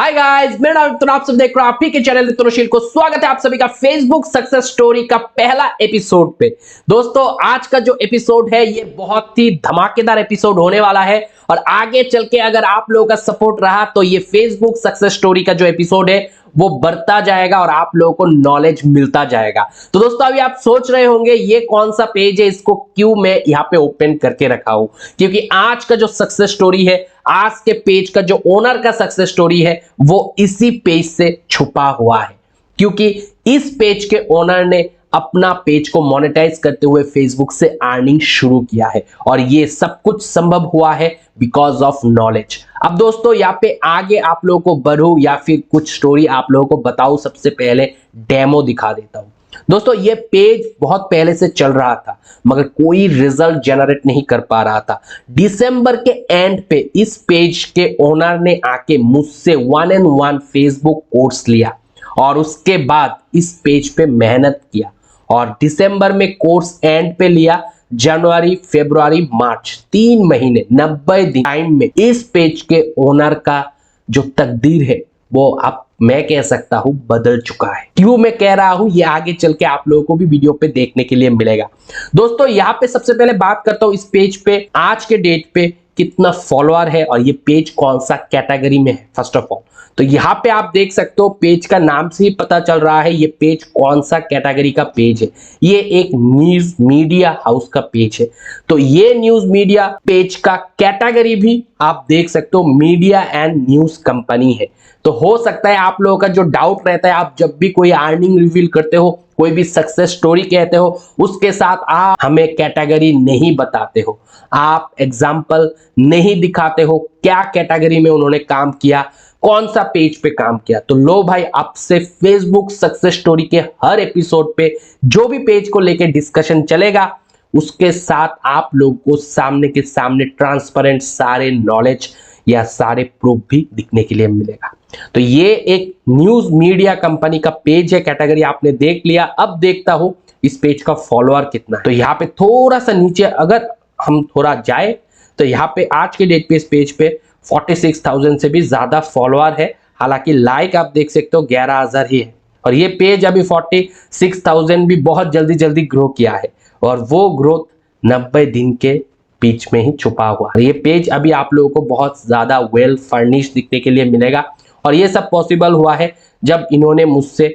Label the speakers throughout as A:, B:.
A: Hi guys, मेरा नाम तो आप सब देख रहे हो आप ही के चैनल तुरुशील को। स्वागत है आप सभी का फेसबुक सक्सेस स्टोरी का पहला एपिसोड पे। दोस्तों आज का जो एपिसोड है ये बहुत ही धमाकेदार एपिसोड होने वाला है और आगे चल के अगर आप लोगों का सपोर्ट रहा तो ये फेसबुक सक्सेस स्टोरी का जो एपिसोड है वो बढ़ता जाएगा और आप लोगों को नॉलेज मिलता जाएगा। तो दोस्तों अभी आप सोच रहे होंगे ये कौन सा पेज है, इसको क्यों मैं यहाँ पे ओपन करके रखा हूं, क्योंकि आज का जो सक्सेस स्टोरी है, आज के पेज का जो ओनर का सक्सेस स्टोरी है वो इसी पेज से छुपा हुआ है। क्योंकि इस पेज के ओनर ने अपना पेज को मोनेटाइज करते हुए फेसबुक से अर्निंग शुरू किया है और ये सब कुछ संभव हुआ है बिकॉज ऑफ नॉलेज। अब दोस्तों यहाँ पे आगे आप लोगों को बढ़ूं या फिर कुछ स्टोरी आप लोगों को बताऊं, सबसे पहले डेमो दिखा देता हूं। दोस्तों ये पेज बहुत पहले से चल रहा था मगर कोई रिजल्ट जनरेट नहीं कर पा रहा था। दिसंबर के एंड पे इस पेज के ओनर ने आके मुझसे 1-on-1 फेसबुक कोर्स लिया और उसके बाद इस पेज पे मेहनत किया और दिसंबर में कोर्स एंड पे लिया। जनवरी, फरवरी, मार्च 3 महीने 90 दिन टाइम में इस पेज के ओनर का जो तकदीर है वो अब मैं कह सकता हूं बदल चुका है। क्यों मैं कह रहा हूं ये आगे चल के आप लोगों को भी वीडियो पे देखने के लिए मिलेगा। दोस्तों यहाँ पे सबसे पहले बात करता हूं इस पेज पे आज के डेट पे कितना फॉलोअर है और ये पेज कौन सा कैटेगरी में है। फर्स्ट ऑफ ऑल तो यहाँ पे आप देख सकते हो पेज का नाम से ही पता चल रहा है ये पेज कौन सा कैटेगरी का पेज है। ये एक न्यूज मीडिया हाउस का पेज है। तो ये न्यूज मीडिया पेज का कैटेगरी भी आप देख सकते हो मीडिया एंड न्यूज कंपनी है। तो हो सकता है आप लोगों का जो डाउट रहता है, आप जब भी कोई अर्निंग रिवील करते हो, कोई भी सक्सेस स्टोरी कहते हो, उसके साथ आप हमें कैटेगरी नहीं बताते हो, आप एग्जाम्पल नहीं दिखाते हो क्या कैटेगरी में उन्होंने काम किया, कौन सा पेज पे काम किया। तो लो भाई, अब से फेसबुक सक्सेस स्टोरी के हर एपिसोड पे जो भी पेज को लेके डिस्कशन चलेगा उसके साथ आप लोग को सामने के सामने ट्रांसपेरेंट सारे नॉलेज या सारे प्रूफ भी दिखने के लिए मिलेगा। तो ये एक न्यूज मीडिया कंपनी का पेज है, कैटेगरी आपने देख लिया। अब देखता हूं इस पेज का फॉलोअर कितना है। तो यहाँ पे थोड़ा सा नीचे अगर हम थोड़ा जाए तो यहाँ पे आज के डेट पे इस पेज पे 46,000 से भी ज्यादा फॉलोअर है। हालांकि लाइक आप देख सकते हो 11,000 ही है और ये पेज अभी 46,000 भी बहुत जल्दी जल्दी ग्रो किया है और वो ग्रोथ 90 दिन के बीच में ही छुपा हुआ है। ये पेज अभी आप लोगों को बहुत ज्यादा वेल फर्निश्ड दिखने के लिए मिलेगा और ये सब पॉसिबल हुआ है जब इन्होंने मुझसे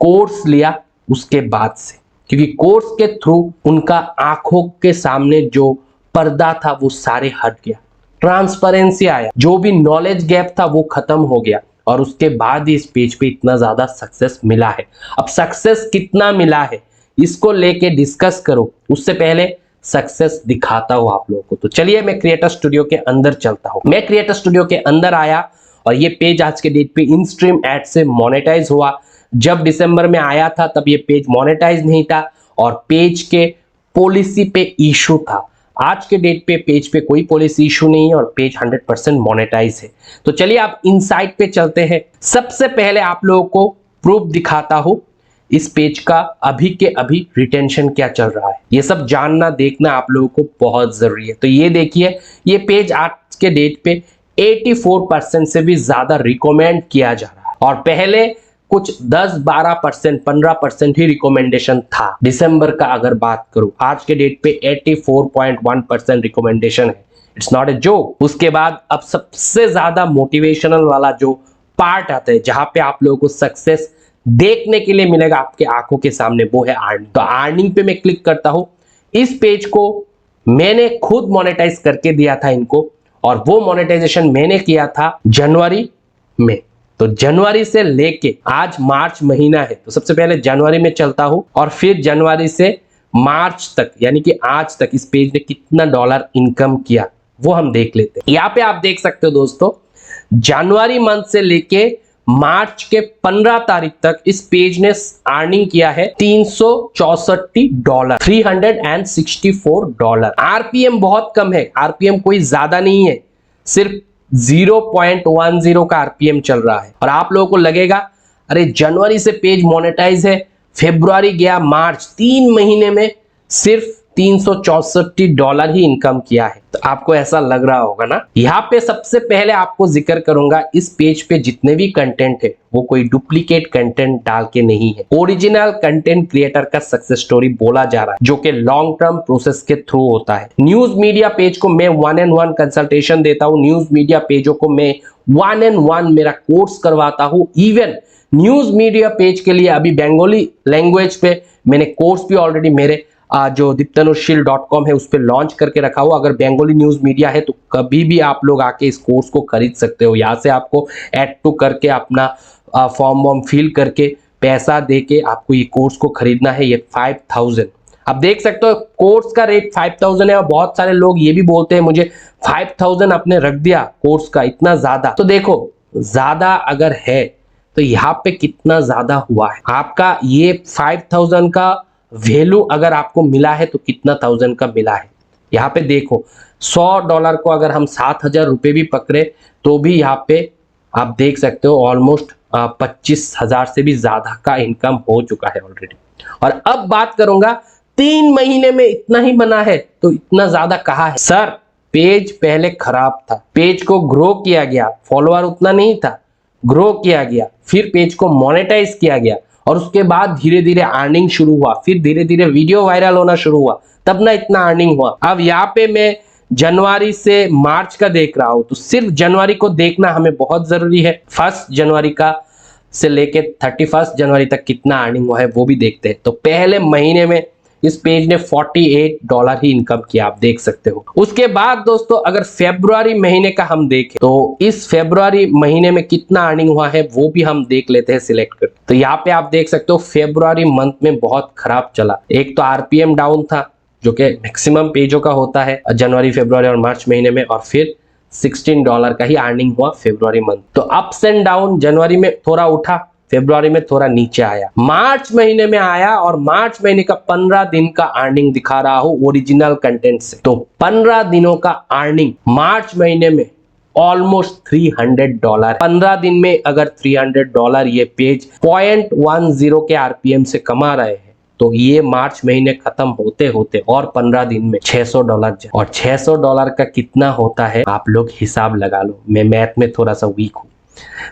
A: कोर्स लिया उसके बाद से, क्योंकि कोर्स के थ्रू उनका आंखों के सामने जो पर्दा था वो सारे हट गया, ट्रांसपेरेंसी आया, जो भी नॉलेज गैप था वो खत्म हो गया और उसके बाद ही इस पेज पे इतना ज्यादा सक्सेस मिला है। अब सक्सेस कितना मिला है इसको लेके डिस्कस करो, उससे पहले सक्सेस दिखाता हूं आप लोगों को। तो चलिए मैं क्रिएटर स्टूडियो के अंदर चलता हूं। मैं क्रिएटर स्टूडियो के अंदर आया और ये पेज आज के डेट पे इन स्ट्रीम एड से मोनेटाइज हुआ। जब दिसंबर में आया था तब ये पेज मोनेटाइज नहीं था और पेज के पॉलिसी पे इशू था। आज के डेट पे पेज पे कोई पॉलिसी इशू नहीं है और पेज 100% मोनेटाइज है। तो चलिए आप इनसाइट पे चलते हैं। सबसे पहले आप लोगों को प्रूफ दिखाता हूं इस पेज का अभी के अभी रिटेंशन क्या चल रहा है। ये सब जानना देखना आप लोगों को बहुत जरूरी है। तो ये देखिए ये पेज आज के डेट पे 84% से भी ज्यादा रिकमेंड किया जा रहा है और पहले कुछ 10-12%, 15% ही रिकमेंडेशन था। दिसंबर का अगर बात करूं आज के डेट पे 84.1% रिकमेंडेशन है। It's not a joke. उसके बाद अब सबसे ज्यादा मोटिवेशनल वाला जो पार्ट आता है जहां पे आप लोगों को सक्सेस देखने के लिए मिलेगा आपके आंखों के सामने, वो है अर्निंग। तो अर्निंग पे मैं क्लिक करता हूं। इस पेज को मैंने खुद मोनेटाइज करके दिया था इनको और वो मोनेटाइजेशन मैंने किया था जनवरी में। तो जनवरी से लेके आज मार्च महीना है तो सबसे पहले जनवरी में चलता हूं और फिर जनवरी से मार्च तक यानी कि आज तक इस पेज ने कितना डॉलर इनकम किया वो हम देख लेते हैं। यहाँ पे आप देख सकते हो दोस्तों जनवरी मंथ से लेके मार्च के 15 तारीख तक इस पेज ने अर्निंग किया है $364, $364। आरपीएम बहुत कम है, आरपीएम कोई ज्यादा नहीं है, सिर्फ 0.10 का आरपीएम चल रहा है। और आप लोगों को लगेगा अरे जनवरी से पेज मोनेटाइज है, फरवरी गया मार्च, 3 महीने में सिर्फ $364 ही इनकम किया है। तो आपको ऐसा लग रहा होगा ना। यहाँ पे सबसे पहले आपको जिक्र करूंगा, इस पेज पे जितने भी कंटेंट है वो कोई डुप्लीकेट कंटेंट डाल के नहीं है, ओरिजिनल कंटेंट क्रिएटर का सक्सेस स्टोरी बोला जा रहा है, जो कि लॉन्ग टर्म प्रोसेस के थ्रू होता है। न्यूज मीडिया पेज को मैं 1-on-1 कंसल्टेशन देता हूँ, न्यूज मीडिया पेजों को मैं 1-on-1 मेरा कोर्स करवाता हूँ। इवन न्यूज मीडिया पेज के लिए अभी बंगाली लैंग्वेज पे मैंने कोर्स भी ऑलरेडी मेरे जो diptanushil.com है उस पर लॉन्च करके रखा हुआ। अगर बंगाली न्यूज मीडिया है तो कभी भी आप लोग आके इस कोर्स को खरीद सकते हो। यहाँ से आपको ऐड टू करके अपना फॉर्म वॉर्म फिल करके पैसा दे के आपको ये कोर्स को खरीदना है। ये 5000 आप देख सकते हो, कोर्स का रेट 5000 है। और बहुत सारे लोग ये भी बोलते हैं मुझे 5000 आपने रख दिया कोर्स का, इतना ज्यादा। तो देखो, ज्यादा अगर है तो यहाँ पे कितना ज्यादा हुआ है। आपका ये 5000 का वैल्यू अगर आपको मिला है तो कितना थाउजेंड का मिला है। यहाँ पे देखो, $100 को अगर हम 7000 रुपये भी पकड़े तो भी यहाँ पे आप देख सकते हो ऑलमोस्ट 25,000 से भी ज्यादा का इनकम हो चुका है ऑलरेडी। और अब बात करूंगा 3 महीने में इतना ही बना है तो इतना ज्यादा कहाँ है सर। पेज पहले खराब था, पेज को ग्रो किया गया, फॉलोअर उतना नहीं था, ग्रो किया गया, फिर पेज को मोनेटाइज किया गया और उसके बाद धीरे धीरे अर्निंग शुरू हुआ, फिर धीरे धीरे वीडियो वायरल होना शुरू हुआ, तब ना इतना अर्निंग हुआ। अब यहाँ पे मैं जनवरी से मार्च का देख रहा हूं, तो सिर्फ जनवरी को देखना हमें बहुत जरूरी है। 1 जनवरी का से लेके 31 जनवरी तक कितना अर्निंग हुआ है वो भी देखते हैं। तो पहले महीने में इस पेज ने $48 ही इनकम किया, आप देख सकते हो। उसके बाद दोस्तों अगर फरवरी महीने का हम देखें तो इस फरवरी महीने में कितना अर्निंग हुआ है वो भी हम देख लेते हैं सिलेक्ट करके। तो यहाँ पे आप देख सकते हो फरवरी मंथ में बहुत खराब चला। एक तो आरपीएम डाउन था जो कि मैक्सिमम पेजों का होता है जनवरी, फरवरी और मार्च महीने में, और फिर $16 का ही अर्निंग हुआ फरवरी मंथ। तो अप्स एंड डाउन, जनवरी में थोड़ा उठा, फरवरी में थोड़ा नीचे आया, मार्च महीने में आया और मार्च महीने का 15 दिन का अर्निंग दिखा रहा हूं ओरिजिनल कंटेंट से। तो 15 दिनों का अर्निंग मार्च महीने में ऑलमोस्ट $300। 15 दिन में अगर $300 ये पेज 0.10 के आरपीएम से कमा रहे हैं तो ये मार्च महीने खत्म होते होते और 15 दिन में $600। और $600 का कितना होता है आप लोग हिसाब लगा लो, मैं मैथ में थोड़ा सा वीक हूं।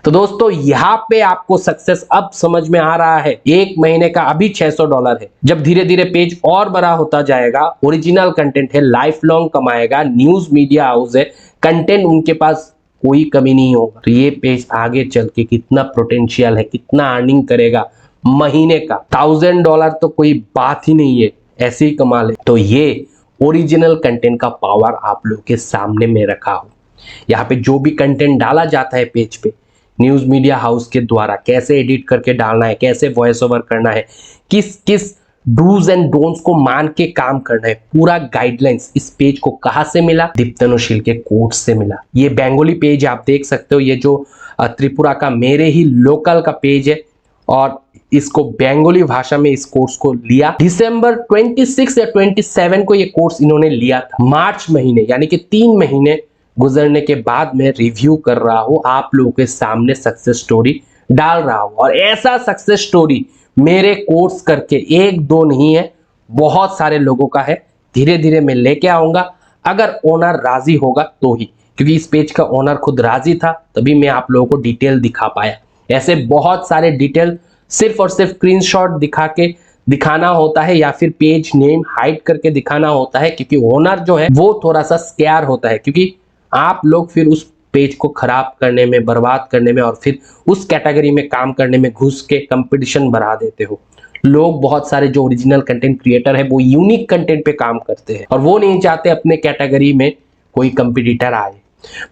A: तो दोस्तों यहाँ पे आपको सक्सेस अब समझ में आ रहा है। एक महीने का अभी $600 है, जब धीरे धीरे पेज और बड़ा होता जाएगा, ओरिजिनल कंटेंट है, लाइफ लॉन्ग कमाएगा, न्यूज मीडिया हाउस है, कंटेंट उनके पास कोई कमी नहीं होगा, तो ये पेज आगे चल के कितना पोटेंशियल है, कितना अर्निंग करेगा महीने का। $1000 तो कोई बात ही नहीं है, ऐसे ही कमा ले। तो ये ओरिजिनल कंटेंट का पावर आप लोग के सामने में रखा हो। यहाँ पे जो भी कंटेंट डाला जाता है पेज पे न्यूज मीडिया हाउस के द्वारा, कैसे एडिट करके डालना है, कैसे वॉइस ओवर करना है, किस किस डूज एंड डोंट्स को मान के काम करना है, पूरा गाइडलाइंस इस पेज को कहां से मिला, दीप्तनुशील के कोर्स से मिला। ये बंगाली पेज आप देख सकते हो, ये जो त्रिपुरा का मेरे ही लोकल का पेज है और इसको बंगाली भाषा में इस कोर्स को लिया। दिसंबर 26 या 27 को ये कोर्स इन्होंने लिया था। मार्च महीने यानी कि 3 महीने गुजरने के बाद मैं रिव्यू कर रहा हूं, आप लोगों के सामने सक्सेस स्टोरी डाल रहा हूं। और ऐसा सक्सेस स्टोरी मेरे कोर्स करके 1-2 नहीं है, बहुत सारे लोगों का है। धीरे धीरे मैं लेके आऊंगा, अगर ओनर राजी होगा तो ही, क्योंकि इस पेज का ओनर खुद राजी था तभी मैं आप लोगों को डिटेल दिखा पाया। ऐसे बहुत सारे डिटेल सिर्फ और सिर्फ स्क्रीनशॉट दिखा के दिखाना होता है या फिर पेज नेम हाइड करके दिखाना होता है, क्योंकि ओनर जो है वो थोड़ा सा स्कैर होता है, क्योंकि आप लोग फिर उस पेज को खराब करने में, बर्बाद करने में और फिर उस कैटेगरी में काम करने में घुस के कंपटीशन बढ़ा देते हो। लोग बहुत सारे जो ओरिजिनल कंटेंट क्रिएटर है वो यूनिक कंटेंट पे काम करते हैं और वो नहीं चाहते अपने कैटेगरी में कोई कंपटीटर आए।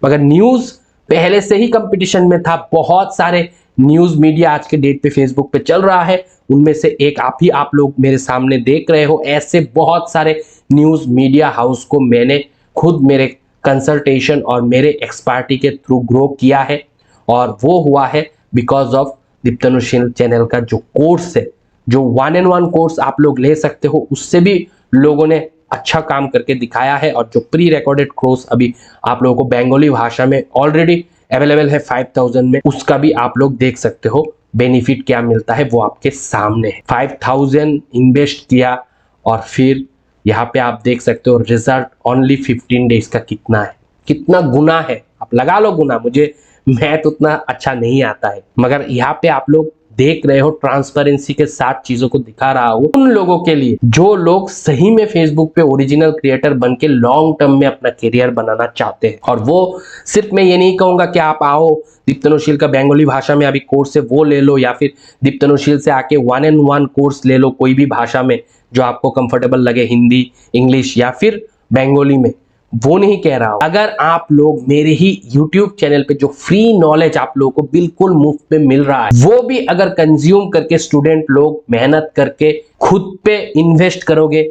A: मगर न्यूज पहले से ही कंपटीशन में था, बहुत सारे न्यूज मीडिया आज के डेट पे फेसबुक पे चल रहा है, उनमें से एक आप लोग मेरे सामने देख रहे हो। ऐसे बहुत सारे न्यूज मीडिया हाउस को मैंने खुद मेरे कंसल्टेशन और मेरे एक्सपर्टी के थ्रू ग्रो किया है और वो हुआ है बिकॉज ऑफ दीप्तनुशील चैनल का जो कोर्स है, जो 1-on-1 कोर्स आप लोग ले सकते हो, उससे भी लोगों ने अच्छा काम करके दिखाया है। और जो प्री रिकॉर्डेड कोर्स अभी आप लोगों को बंगाली भाषा में ऑलरेडी अवेलेबल है 5000 में, उसका भी आप लोग देख सकते हो। बेनिफिट क्या मिलता है वो आपके सामने है। 5000 इन्वेस्ट किया और फिर यहाँ पे आप देख सकते हो रिजल्ट ओनली 15 डेज का कितना है, कितना गुना है, आप लगा लो गुना। मुझे मैथ उतना अच्छा नहीं आता है, मगर यहाँ पे आप लोग देख रहे हो ट्रांसपेरेंसी के साथ चीजों को दिखा रहा हूं उन लोगों के लिए जो लोग सही में फेसबुक पे ओरिजिनल क्रिएटर बन के लॉन्ग टर्म में अपना करियर बनाना चाहते हैं। और वो सिर्फ मैं ये नहीं कहूंगा कि आप आओ दीप्तनुशील का बंगाली भाषा में अभी कोर्स है वो ले लो, या फिर दीप्तनुशील से आके 1-on-1 कोर्स ले लो कोई भी भाषा में जो आपको कंफर्टेबल लगे, हिंदी, इंग्लिश या फिर बंगाली में, वो नहीं कह रहा हूं। अगर आप लोग मेरे ही YouTube चैनल पे जो फ्री नॉलेज आप लोगों को बिल्कुल मुफ्त में मिल रहा है वो भी अगर कंज्यूम करके स्टूडेंट लोग मेहनत करके खुद पे इन्वेस्ट करोगे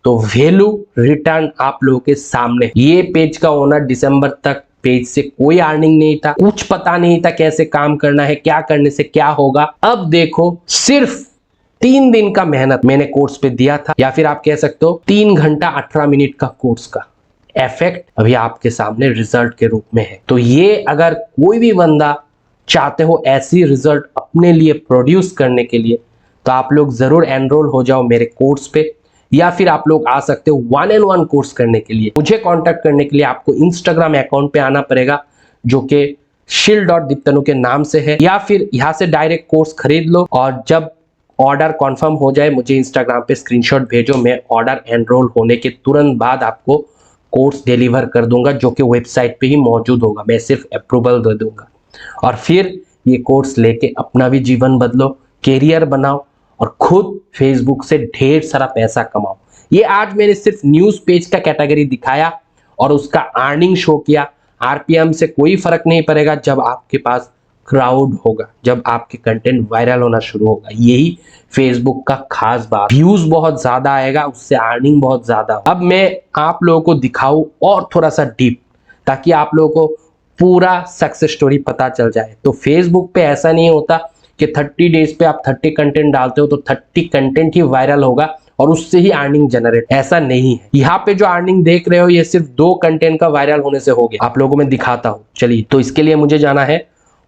A: तो वैल्यू रिटर्न आप लोगों के सामने। ये पेज का ओनर दिसंबर तक पेज से कोई अर्निंग नहीं था, कुछ पता नहीं था कैसे काम करना है, क्या करने से क्या होगा। अब देखो सिर्फ 3 दिन का मेहनत मैंने कोर्स पे दिया था, या फिर आप कह सकते हो 3 घंटा 18 मिनट का कोर्स का इफेक्ट अभी आपके सामने रिजल्ट के रूप में है। तो ये अगर कोई भी बंदा चाहते हो ऐसी रिजल्ट अपने लिए प्रोड्यूस करने के लिए तो आप लोग जरूर एनरोल हो जाओ मेरे कोर्स पे, या फिर आप लोग आ सकते हो 1-on-1 कोर्स करने के लिए। मुझे कांटेक्ट करने के लिए आपको इंस्टाग्राम अकाउंट पे आना पड़ेगा जो कि shill.diptanu के नाम से है, या फिर यहां से डायरेक्ट कोर्स खरीद लो और जब ऑर्डर कंफर्म हो जाए मुझे इंस्टाग्राम पे स्क्रीनशॉट भेजो, मैं ऑर्डर एनरोल होने के तुरंत बाद आपको कोर्स डिलीवर कर दूंगा जो कि वेबसाइट पे ही मौजूद होगा। मैं सिर्फ अप्रूवल दे दूंगा और फिर ये कोर्स लेके अपना भी जीवन बदलो, कैरियर बनाओ और खुद फेसबुक से ढेर सारा पैसा कमाओ। ये आज मैंने सिर्फ न्यूज पेज का कैटेगरी दिखाया और उसका अर्निंग शो किया। आरपीएम से कोई फर्क नहीं पड़ेगा जब आपके पास क्राउड होगा, जब आपके कंटेंट वायरल होना शुरू होगा। यही फेसबुक का खास बात, व्यूज बहुत ज्यादा आएगा, उससे अर्निंग बहुत ज्यादा। अब मैं आप लोगों को दिखाऊं और थोड़ा सा डीप, ताकि आप लोगों को पूरा सक्सेस स्टोरी पता चल जाए। तो फेसबुक पे ऐसा नहीं होता कि 30 डेज पे आप 30 कंटेंट डालते हो तो 30 कंटेंट ही वायरल होगा और उससे ही अर्निंग जनरेट, ऐसा नहीं है। यहाँ पे जो अर्निंग देख रहे हो ये सिर्फ 2 कंटेंट का वायरल होने से हो गया। आप लोगों को मैं दिखाता हूँ, चलिए। तो इसके लिए मुझे जाना है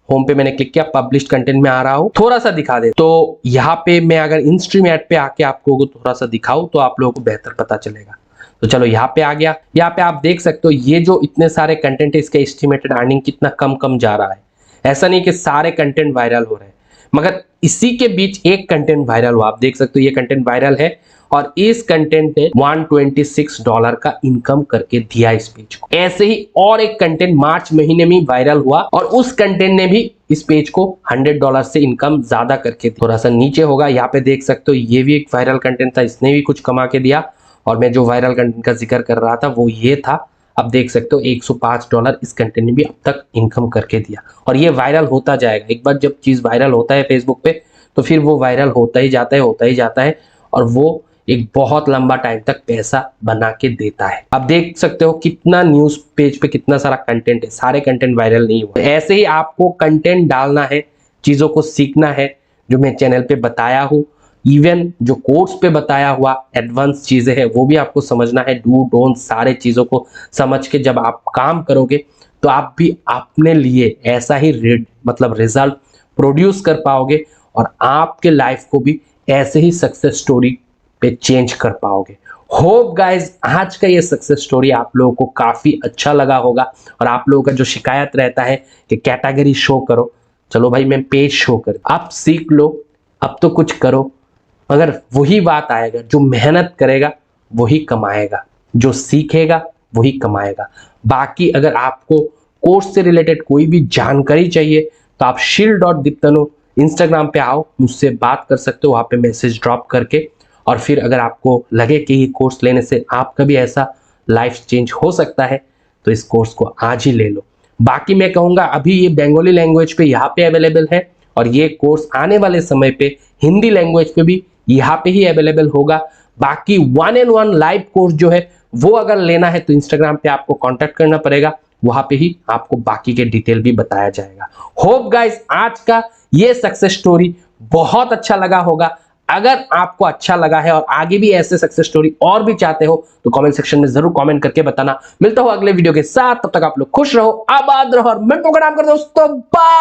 A: होम पे, मैंने क्लिक किया, पब्लिश कंटेंट में आ रहा हूं, थोड़ा सा दिखा दे। तो यहाँ पे मैं अगर इनस्ट्रीम ऐड पे आके आपको थोड़ा सा दिखाऊं तो आप लोगों को बेहतर पता चलेगा। तो चलो यहाँ पे आ गया। यहाँ पे आप देख सकते हो ये जो इतने सारे कंटेंट है इसका एस्टिमेटेड अर्निंग कितना कम कम जा रहा है। ऐसा नहीं कि सारे कंटेंट वायरल हो रहे हैं, मगर इसी के बीच एक कंटेंट वायरल हुआ। आप देख सकते हो ये कंटेंट वायरल है और इस कंटेंट ने $126 का इनकम करके दिया इस पेज को। ऐसे ही और एक कंटेंट मार्च महीने में वायरल हुआ और उस कंटेंट ने भी इस पेज को $100 से इनकम ज्यादा करके दिया। थोड़ा सा नीचे होगा, यहाँ पे देख सकते हो ये भी एक वायरल कंटेंट था, इसने भी कुछ कमा के दिया। और मैं जो वायरल कंटेंट का जिक्र कर रहा था वो ये था। अब देख सकते हो $105 इस कंटेंट ने भी अब तक इनकम करके दिया और ये वायरल होता जाएगा। एक बार जब चीज वायरल होता है फेसबुक पे तो फिर वो वायरल होता ही जाता है, होता ही जाता है और वो एक बहुत लंबा टाइम तक पैसा बना के देता है। अब देख सकते हो कितना न्यूज पेज पे कितना सारा कंटेंट है, सारे कंटेंट वायरल नहीं हुआ। ऐसे ही आपको कंटेंट डालना है, चीजों को सीखना है जो मैं चैनल पे बताया हूँ, इवन जो कोर्स पे बताया हुआ एडवांस चीजें हैं वो भी आपको समझना है। डू डोंट सारे चीजों को समझ के जब आप काम करोगे तो आप भी अपने लिए ऐसा ही रिजल्ट प्रोड्यूस कर पाओगे और आपके लाइफ को भी ऐसे ही सक्सेस स्टोरी पे चेंज कर पाओगे। होप गाइज आज का ये सक्सेस स्टोरी आप लोगों को काफी अच्छा लगा होगा। और आप लोगों का जो शिकायत रहता है कि कैटेगरी शो करो, चलो भाई मैं पेज शो कर, आप सीख लो, अब तो कुछ करो। मगर वही बात आएगा, जो मेहनत करेगा वही कमाएगा, जो सीखेगा वही कमाएगा। बाकी अगर आपको कोर्स से रिलेटेड कोई भी जानकारी चाहिए तो आप shill.diptanu इंस्टाग्राम पे आओ, मुझसे बात कर सकते हो वहां पे मैसेज ड्रॉप करके। और फिर अगर आपको लगे कि ये कोर्स लेने से आपका भी ऐसा लाइफ चेंज हो सकता है तो इस कोर्स को आज ही ले लो। बाकी मैं कहूँगा अभी ये बंगाली लैंग्वेज पे यहाँ पे अवेलेबल है और ये कोर्स आने वाले समय पे हिंदी लैंग्वेज पे भी यहाँ पे ही अवेलेबल होगा। बाकी 1-on-1 लाइव कोर्स जो है वो अगर लेना है तो इंस्टाग्राम पे आपको कांटेक्ट करना पड़ेगा, वहां पे ही आपको बाकी के डिटेल भी बताया जाएगा। होप गाइस आज का ये सक्सेस स्टोरी बहुत अच्छा लगा होगा। अगर आपको अच्छा लगा है और आगे भी ऐसे सक्सेस स्टोरी और भी चाहते हो तो कमेंट सेक्शन में जरूर कमेंट करके बताना। मिलता हूं अगले वीडियो के साथ, तब तक आप लोग खुश रहो, आबाद रहो और मिनटों का नाम कर दोस्तों। बाय।